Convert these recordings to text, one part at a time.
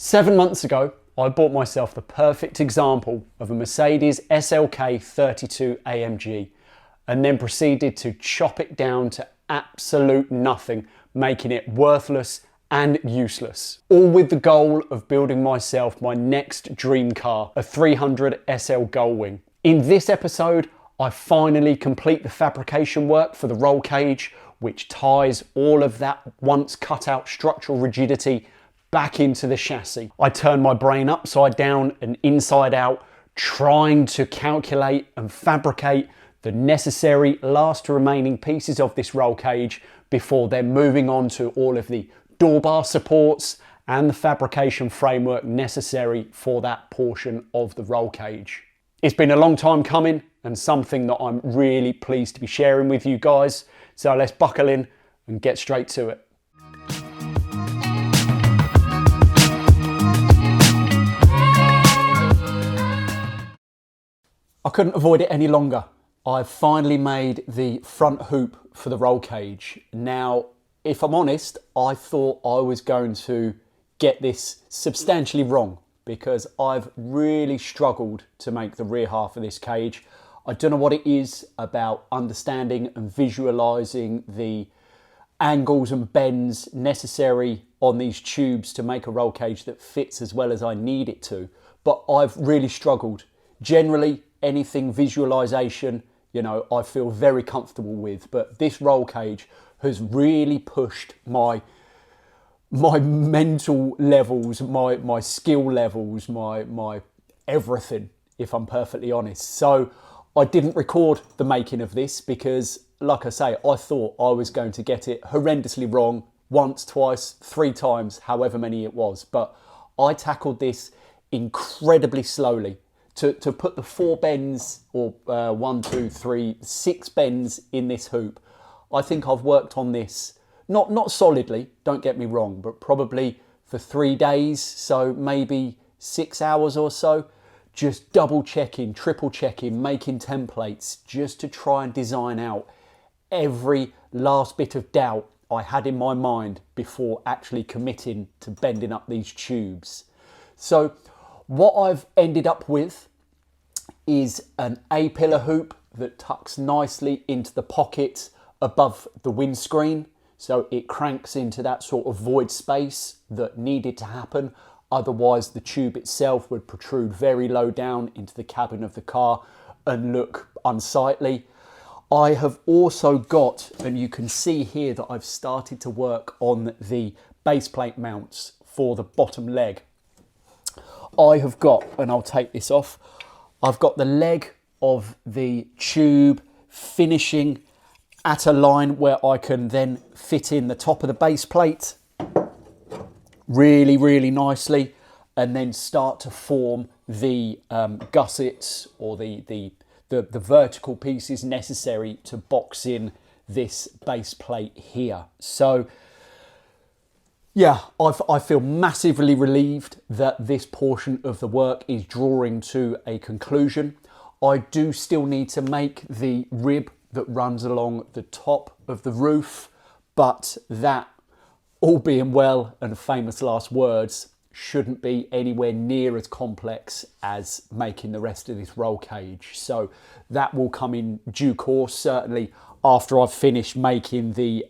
7 months ago, I bought myself the perfect example of a Mercedes SLK 32 AMG and then proceeded to chop it down to absolute nothing, making it worthless and useless. All with the goal of building myself my next dream car, a 300SL Gullwing. In this episode, I finally complete the fabrication work for the roll cage, which ties all of that once cut out structural rigidity back into the chassis. I turn my brain upside down and inside out, trying to calculate and fabricate the necessary last remaining pieces of this roll cage before then moving on to all of the door bar supports and the fabrication framework necessary for that portion of the roll cage. It's been a long time coming and something that I'm really pleased to be sharing with you guys. So let's buckle in and get straight to it. I couldn't avoid it any longer. I've finally made the front hoop for the roll cage. Now, if I'm honest, I thought I was going to get this substantially wrong because I've really struggled to make the rear half of this cage. I don't know what it is about understanding and visualizing the angles and bends necessary on these tubes to make a roll cage that fits as well as I need it to, but I've really struggled. Generally, anything visualization, I feel very comfortable with, but this roll cage has really pushed my mental levels, my skill levels, my everything, if I'm perfectly honest. So I didn't record the making of this because, like I say, I thought I was going to get it horrendously wrong once, twice, 3 times, however many it was. But I tackled this incredibly slowly. To put the 4 bends, or 1, 2, 3, 6 bends in this hoop, I think I've worked on this, not solidly, don't get me wrong, but probably for 3 days, so maybe 6 hours or so, just double checking, triple checking, making templates, just to try and design out every last bit of doubt I had in my mind before actually committing to bending up these tubes. So what I've ended up with is an A-pillar hoop that tucks nicely into the pocket above the windscreen. So it cranks into that sort of void space that needed to happen. Otherwise, the tube itself would protrude very low down into the cabin of the car and look unsightly. I have also got, and you can see here that I've started to work on the base plate mounts for the bottom leg. I have got, and I'll take this off, I've got the leg of the tube finishing at a line where I can then fit in the top of the base plate really, really nicely, and then start to form the gussets or the vertical pieces necessary to box in this base plate here. So yeah, I feel massively relieved that this portion of the work is drawing to a conclusion. I do still need to make the rib that runs along the top of the roof, but that, all being well and famous last words, shouldn't be anywhere near as complex as making the rest of this roll cage. So that will come in due course, certainly after I've finished making the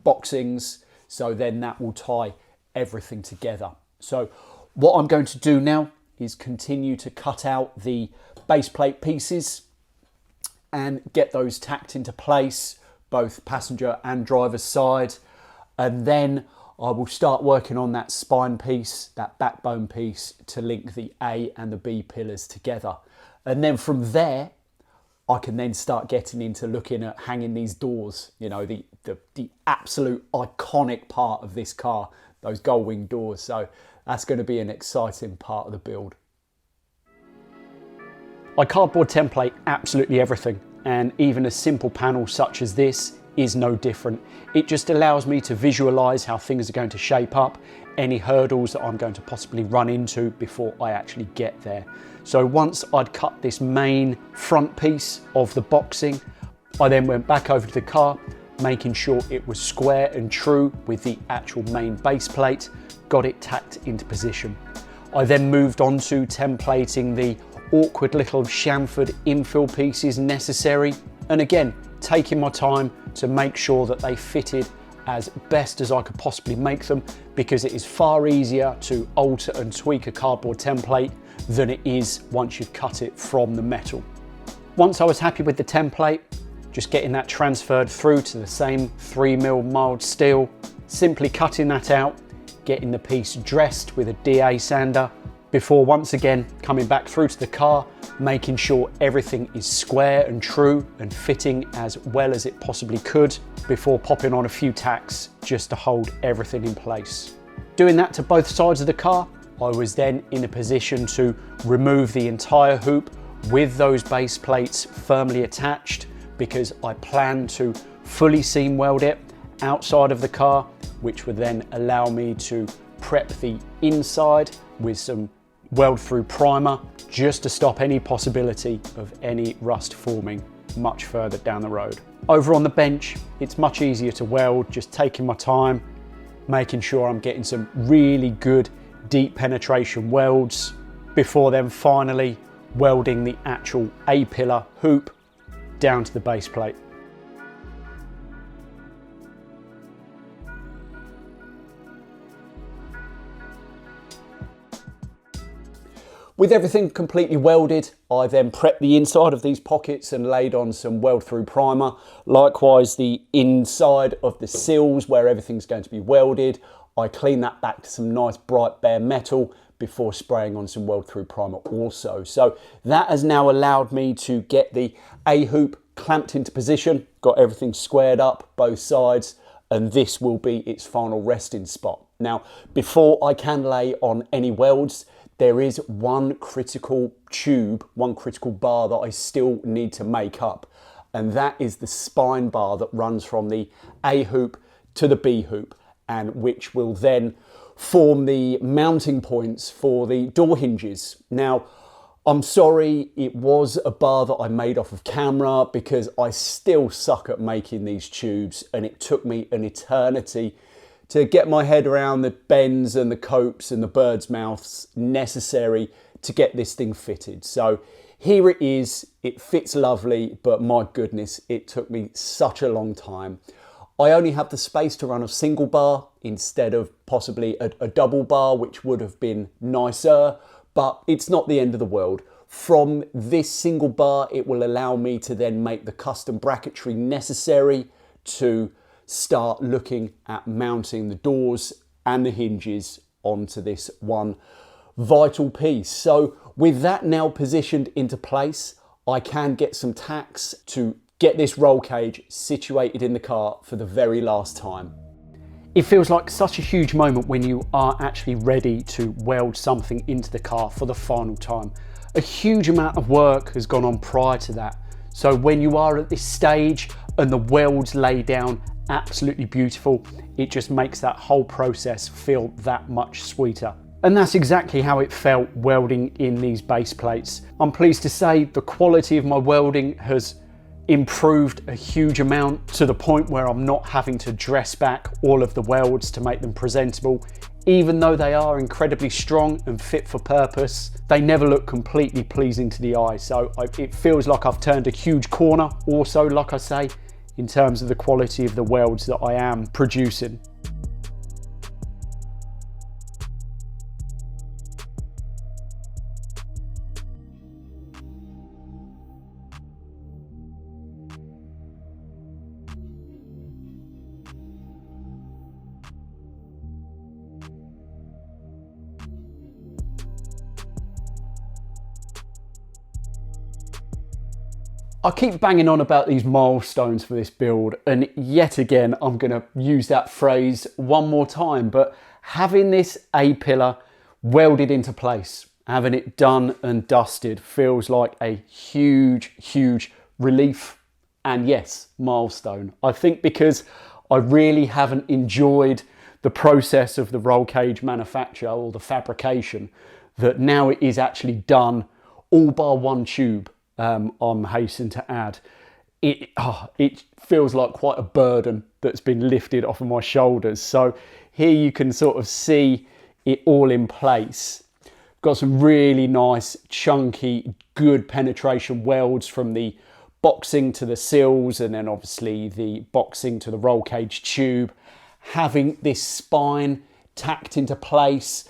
boxings. So then that will tie everything together. So what I'm going to do now is continue to cut out the base plate pieces and get those tacked into place, both passenger and driver's side. And then I will start working on that spine piece, that backbone piece, to link the A and the B pillars together. And then from there, I can then start getting into looking at hanging these doors, the absolute iconic part of this car, those Gullwing doors. So that's going to be an exciting part of the build. I cardboard template absolutely everything, and even a simple panel such as this is no different. It just allows me to visualize how things are going to shape up, any hurdles that I'm going to possibly run into before I actually get there. So once I'd cut this main front piece of the boxing, I then went back over to the car, making sure it was square and true with the actual main base plate, got it tacked into position. I then moved on to templating the awkward little chamfered infill pieces necessary, and again, taking my time to make sure that they fitted as best as I could possibly make them, because it is far easier to alter and tweak a cardboard template than it is once you've cut it from the metal. Once I was happy with the template, just getting that transferred through to the same 3mm mild steel, simply cutting that out, getting the piece dressed with a DA sander, before once again coming back through to the car, making sure everything is square and true and fitting as well as it possibly could, before popping on a few tacks just to hold everything in place. Doing that to both sides of the car, I was then in a position to remove the entire hoop with those base plates firmly attached, because I plan to fully seam weld it outside of the car, which would then allow me to prep the inside with some weld through primer, just to stop any possibility of any rust forming much further down the road. Over on the bench, it's much easier to weld, just taking my time, making sure I'm getting some really good deep penetration welds, before then finally welding the actual A-pillar hoop down to the base plate. With everything completely welded, I then prepped the inside of these pockets and laid on some weld through primer. Likewise, the inside of the sills where everything's going to be welded, I cleaned that back to some nice bright bare metal before spraying on some weld through primer also. So that has now allowed me to get the A hoop clamped into position, got everything squared up both sides, and this will be its final resting spot. Now, before I can lay on any welds, there is one critical tube, one critical bar that I still need to make up, and that is the spine bar that runs from the A hoop to the B hoop, and which will then form the mounting points for the door hinges. Now, I'm sorry, it was a bar that I made off of camera, because I still suck at making these tubes, and it took me an eternity to get my head around the bends and the copes and the bird's mouths necessary to get this thing fitted. So here it is, it fits lovely, but my goodness, it took me such a long time. I only have the space to run a single bar instead of possibly a double bar, which would have been nicer, but it's not the end of the world. From this single bar, it will allow me to then make the custom bracketry necessary to start looking at mounting the doors and the hinges onto this one vital piece. So with that now positioned into place, I can get some tacks to get this roll cage situated in the car for the very last time. It feels like such a huge moment when you are actually ready to weld something into the car for the final time. A huge amount of work has gone on prior to that. So when you are at this stage and the welds lay down absolutely beautiful, it just makes that whole process feel that much sweeter. And that's exactly how it felt welding in these base plates. I'm pleased to say the quality of my welding has improved a huge amount, to the point where I'm not having to dress back all of the welds to make them presentable. Even though they are incredibly strong and fit for purpose, they never look completely pleasing to the eye. So it feels like I've turned a huge corner also, like I say, in terms of the quality of the welds that I am producing. I keep banging on about these milestones for this build, and yet again I'm going to use that phrase one more time, but having this A-pillar welded into place, having it done and dusted, feels like a huge relief, and yes, milestone. I think because I really haven't enjoyed the process of the roll cage manufacture or the fabrication, that now it is actually done all bar one tube. I'm hastened to add. it feels like quite a burden that's been lifted off of my shoulders. So here you can sort of see it all in place. Got some really nice, chunky, good penetration welds from the boxing to the sills, and then obviously the boxing to the roll cage tube. Having this spine tacked into place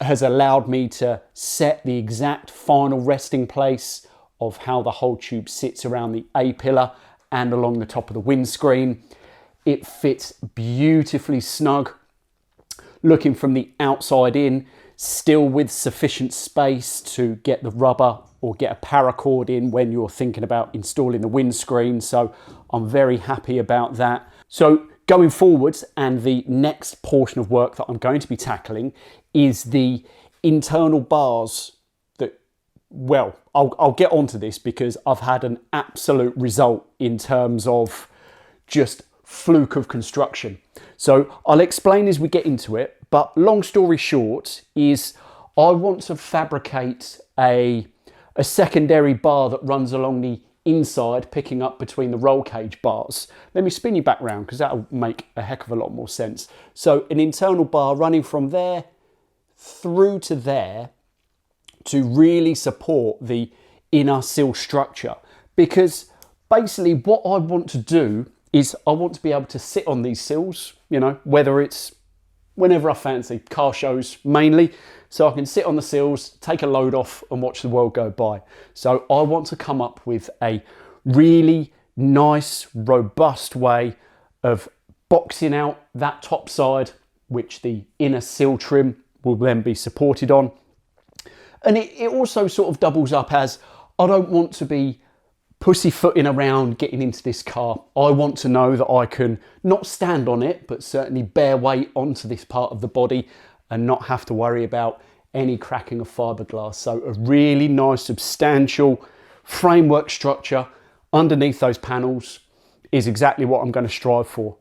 has allowed me to set the exact final resting place of how the whole tube sits around the A-pillar and along the top of the windscreen. It fits beautifully snug, looking from the outside in, still with sufficient space to get the rubber or get a paracord in when you're thinking about installing the windscreen. So I'm very happy about that. So going forwards, and the next portion of work that I'm going to be tackling is the internal bars that, well, I'll get onto this because I've had an absolute result in terms of just fluke of construction. So I'll explain as we get into it, but long story short is I want to fabricate a secondary bar that runs along the inside, picking up between the roll cage bars. Let me spin you back round because that'll make a heck of a lot more sense. So an internal bar running from there through to there to really support the inner sill structure, because basically what I want to do is I want to be able to sit on these sills, you know, whether it's whenever I fancy, car shows mainly, so I can sit on the sills, take a load off and watch the world go by. So I want to come up with a really nice, robust way of boxing out that top side, which the inner sill trim will then be supported on. And it also sort of doubles up as I don't want to be pussyfooting around getting into this car. I want to know that I can not stand on it, but certainly bear weight onto this part of the body and not have to worry about any cracking of fiberglass. So a really nice, substantial framework structure underneath those panels is exactly what I'm going to strive for.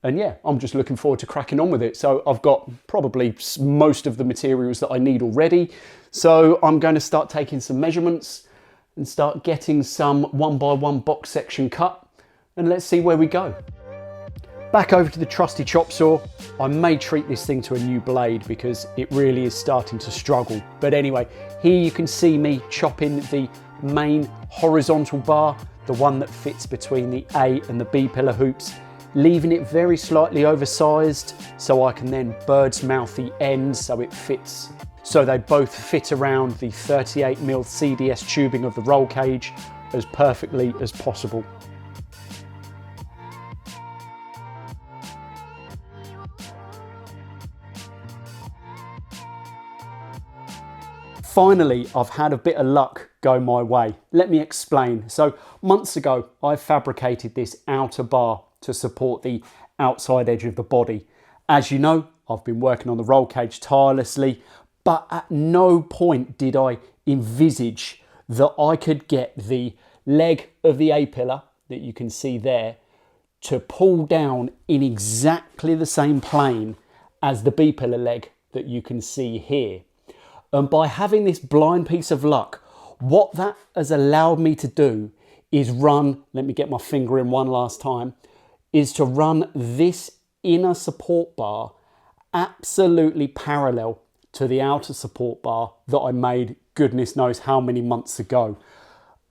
And yeah, I'm just looking forward to cracking on with it. So I've got probably most of the materials that I need already. So I'm going to start taking some measurements and start getting some 1x1 box section cut, and let's see where we go. Back over to the trusty chop saw. I may treat this thing to a new blade because it really is starting to struggle. But anyway, here you can see me chopping the main horizontal bar, the one that fits between the A and the B pillar hoops, leaving it very slightly oversized so I can then bird's mouth the ends so it fits. So they both fit around the 38mm CDS tubing of the roll cage as perfectly as possible. Finally, I've had a bit of luck go my way. Let me explain. So months ago, I fabricated this outer bar to support the outside edge of the body. As you know, I've been working on the roll cage tirelessly, but at no point did I envisage that I could get the leg of the A-pillar that you can see there to pull down in exactly the same plane as the B-pillar leg that you can see here. And by having this blind piece of luck, what that has allowed me to do is run, let me get my finger in one last time, is to run this inner support bar absolutely parallel to the outer support bar that I made goodness knows how many months ago.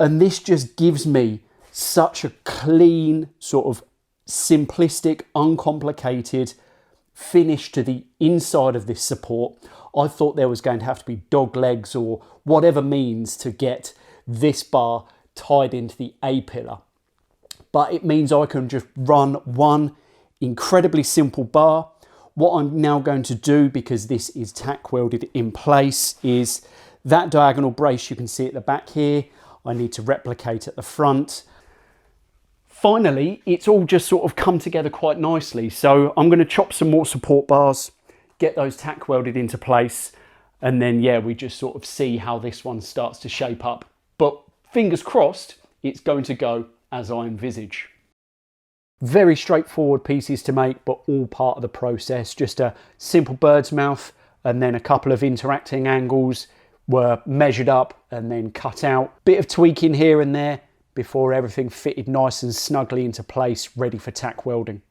And this just gives me such a clean, sort of simplistic, uncomplicated finish to the inside of this support. I thought there was going to have to be dog legs or whatever means to get this bar tied into the A-pillar. But it means I can just run one incredibly simple bar. What I'm now going to do, because this is tack welded in place, is that diagonal brace you can see at the back here, I need to replicate at the front. Finally, it's all just sort of come together quite nicely. So I'm going to chop some more support bars, get those tack welded into place, and then yeah, we just sort of see how this one starts to shape up. But fingers crossed, it's going to go as I envisage. Very straightforward pieces to make, but all part of the process. Just a simple bird's mouth, and then a couple of interacting angles were measured up and then cut out. Bit of tweaking here and there before everything fitted nice and snugly into place, ready for tack welding.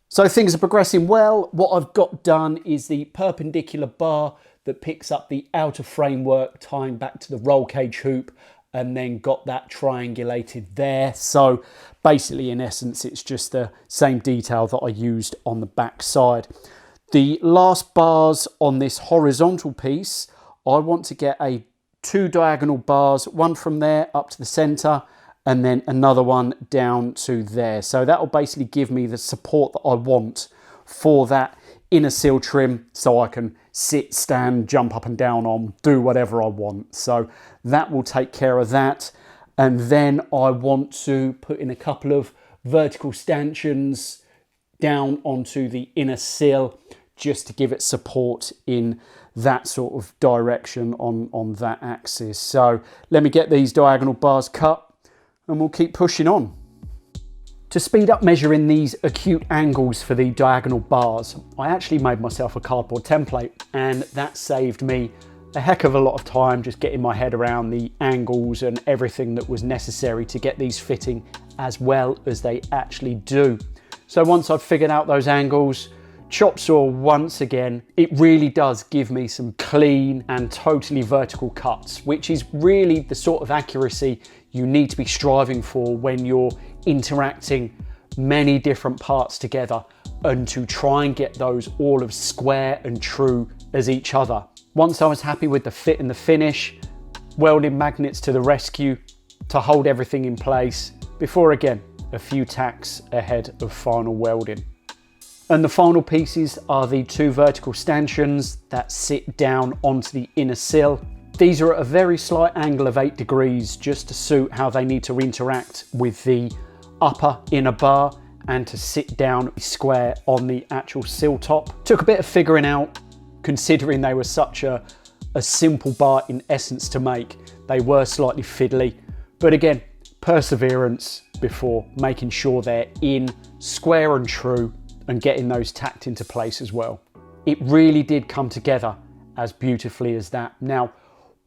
So things are progressing well. What I've got done is the perpendicular bar that picks up the outer framework, tying back to the roll cage hoop, and then got that triangulated there. So basically, in essence, it's just the same detail that I used on the back side. The last bars on this horizontal piece, I want to get two diagonal bars, one from there up to the center, and then another one down to there. So that will basically give me the support that I want for that inner sill trim, so I can sit, stand, jump up and down on, do whatever I want. So that will take care of that. And then I want to put in a couple of vertical stanchions down onto the inner sill, just to give it support in that sort of direction on that axis. So let me get these diagonal bars cut and we'll keep pushing on. To speed up measuring these acute angles for the diagonal bars, I actually made myself a cardboard template, and that saved me a heck of a lot of time just getting my head around the angles and everything that was necessary to get these fitting as well as they actually do. So once I've figured out those angles, chop saw once again, it really does give me some clean and totally vertical cuts, which is really the sort of accuracy you need to be striving for when you're interacting many different parts together, and to try and get those all as square and true as each other. Once I was happy with the fit and the finish, welding magnets to the rescue to hold everything in place before, again, a few tacks ahead of final welding. And the final pieces are the two vertical stanchions that sit down onto the inner sill. These are at a very slight angle of 8 degrees just to suit how they need to interact with the upper inner bar and to sit down square on the actual sill top. Took a bit of figuring out, considering they were such a simple bar in essence to make. They were slightly fiddly, but again, perseverance before making sure they're in square and true and getting those tacked into place as well. It really did come together as beautifully as that. Now,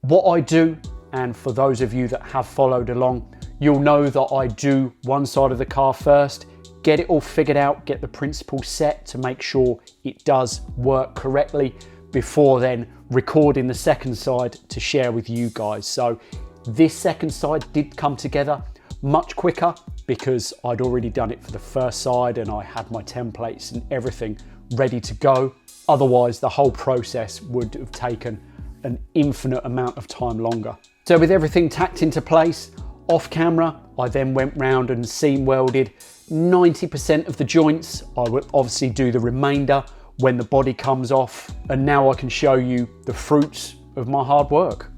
what I do, and for those of you that have followed along, you'll know that I do one side of the car first, get it all figured out, get the principles set to make sure it does work correctly before then recording the second side to share with you guys. So this second side did come together much quicker because I'd already done it for the first side and I had my templates and everything ready to go. Otherwise, the whole process would have taken an infinite amount of time longer. So with everything tacked into place, off camera, I then went round and seam welded 90% of the joints. I will obviously do the remainder when the body comes off. And now I can show you the fruits of my hard work.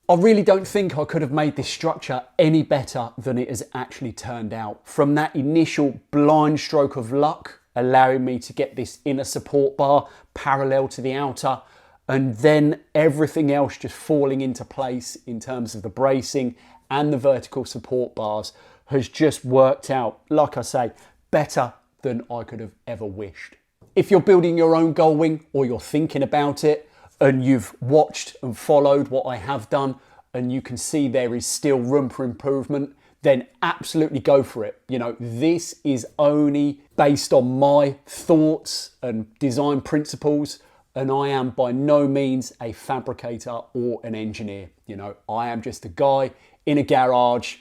I really don't think I could have made this structure any better than it has actually turned out. From that initial blind stroke of luck, allowing me to get this inner support bar parallel to the outer, and then everything else just falling into place in terms of the bracing and the vertical support bars, has just worked out, like I say, better than I could have ever wished. If you're building your own Gullwing, or you're thinking about it, and you've watched and followed what I have done, and you can see there is still room for improvement, then absolutely go for it. You know, this is only based on my thoughts and design principles. and I am by no means a fabricator or an engineer. You know, I am just a guy in a garage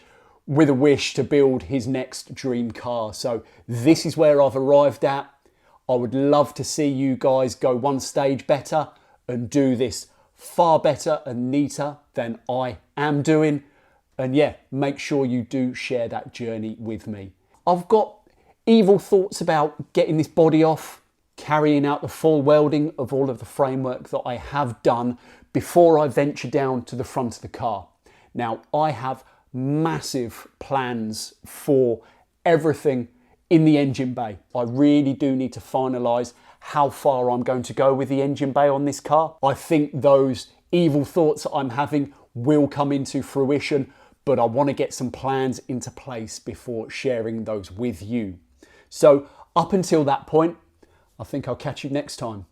with a wish to build his next dream car. So this is where I've arrived at. I would love to see you guys go one stage better and do this far better and neater than I am doing. And yeah, make sure you do share that journey with me. I've got evil thoughts about getting this body off, carrying out the full welding of all of the framework that I have done before I venture down to the front of the car. Now, I have massive plans for everything in the engine bay. I really do need to finalise how far I'm going to go with the engine bay on this car. I think those evil thoughts that I'm having will come into fruition, but I want to get some plans into place before sharing those with you. So up until that point, I think I'll catch you next time.